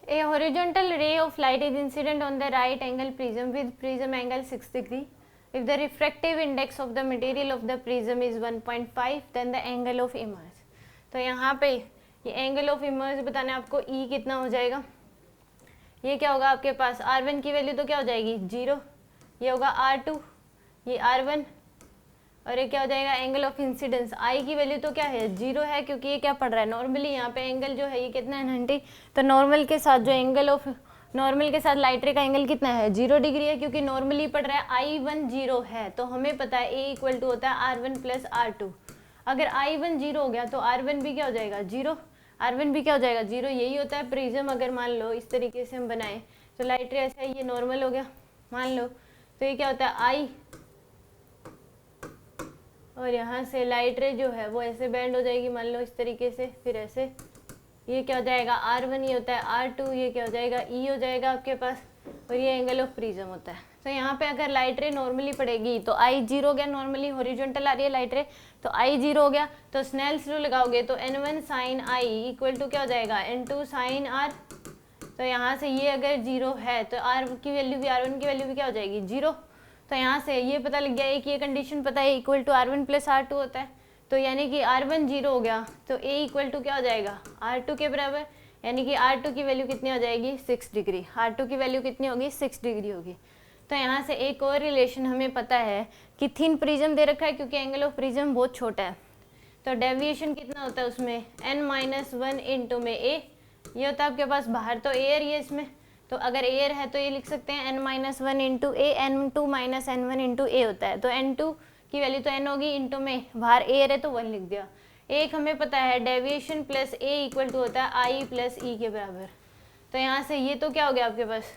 A horizontal ray of light is incident on the right angle prism with prism angle 6 degree. If the refractive index of the material of the prism is 1.5, then the angle of emerge. तो यहाँ पे ये angle of emerge बताना है आपको, E कितना हो जाएगा, ये क्या होगा आपके पास R1 की वैल्यू तो क्या हो जाएगी 0, ये होगा R2, ये R1, और ये क्या हो जाएगा एंगल ऑफ इंसिडेंस I की वैल्यू तो क्या है 0 है, क्योंकि ये क्या पड़ रहा है नॉर्मली, यहाँ पे एंगल जो है ये कितना है 90, तो नॉर्मल के साथ जो एंगल ऑफ नॉर्मल के साथ लाइट रे का एंगल कितना है 0 डिग्री है, क्योंकि नॉर्मली पड़ रहा है I1 0 है, तो हमें पता है A इक्वल टू होता है R1 प्लस R2। अगर I1 0 हो गया तो R1 भी क्या हो जाएगा 0, R1 भी क्या हो जाएगा 0, यही होता है प्रिज्म। अगर मान लो इस तरीके से हम बनाए तो लाइट रे ऐसा ये नॉर्मल हो गया मान लो, तो ये क्या होता है I, और यहाँ से लाइट रे जो है वो ऐसे बैंड हो जाएगी मान लो इस तरीके से, फिर ऐसे ये क्या हो जाएगा R1, ये होता है R2, ये क्या हो जाएगा E हो जाएगा आपके पास, और ये एंगल ऑफ प्रिज्म होता है। तो यहाँ पे अगर लाइट रे नॉर्मली पड़ेगी तो I 0 हो गया, नॉर्मली हॉरिजॉन्टल आ रही है लाइट रे तो I 0 हो गया, तो स्नेल्स रूल लगाओगे तो N1 sign I equal to क्या हो जाएगा N2 साइन R। तो यहाँ से ये अगर 0 है तो R की वैल्यू भी R1 की वैल्यू भी क्या हो जाएगी 0। तो यहाँ से ये पता लग गया है कि ये कंडीशन पता है equal to R1 plus R2 होता है, तो यानी कि R1 0 हो गया तो A इक्वल टू क्या हो जाएगा R2 के बराबर, यानी कि R2 की वैल्यू कितनी हो जाएगी 6 डिग्री, R2 की वैल्यू कितनी होगी 6 डिग्री होगी। तो यहाँ से एक और रिलेशन हमें पता है कि थिन प्रिज्म दे रखा है, क्योंकि एंगल ऑफ प्रिज्म बहुत छोटा है, तो डेविएशन कितना होता है उसमें n-1 इंटू में A, ये होता है आपके पास बाहर तो एयर ये इसमें, तो अगर एयर है तो ये लिख सकते हैं n-1 इंटू ए, n2 माइनस n1 इंटू ए होता है, तो n2 की वैल्यू तो n होगी इंटू में बाहर एयर है तो 1 लिख दिया। एक हमें पता है deviation plus A equal to होता है I प्लस ई के बराबर, तो यहाँ से ये तो क्या हो गया आपके पास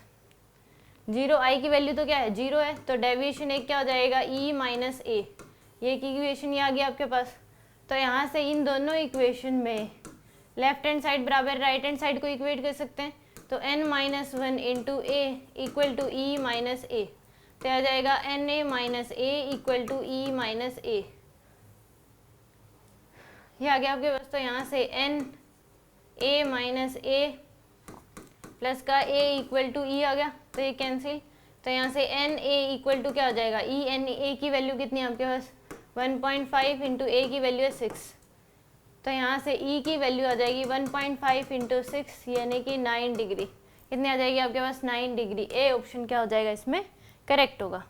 0, I की वैल्यू तो क्या है 0 है, तो डेविएशन एक क्या हो जाएगा E माइनस ए, ये इक्वेशन ये आ गया आपके पास। तो यहाँ से इन दोनों इक्वेशन में लेफ्ट हैंड साइड बराबर राइट हैंड साइड को इक्वेट कर सकते हैं, तो n-1 into a equal to e minus a, तो आ जाएगा Na minus a equal to e minus a, ये आ गया आपके पास। तो यहाँ से Na माइनस ए प्लस का a इक्वल टू ई आ गया, तो ये कैंसिल, तो यहाँ से Na इक्वल टू क्या हो जाएगा ई, Na की वैल्यू कितनी है आपके पास 1.5 इंटू ए की वैल्यू है 6, तो यहाँ से E की वैल्यू आ जाएगी 1.5 इंटू 6 यानी कि 9 डिग्री, कितनी आ जाएगी आपके पास 9 डिग्री। ए ऑप्शन क्या हो जाएगा इसमें करेक्ट होगा।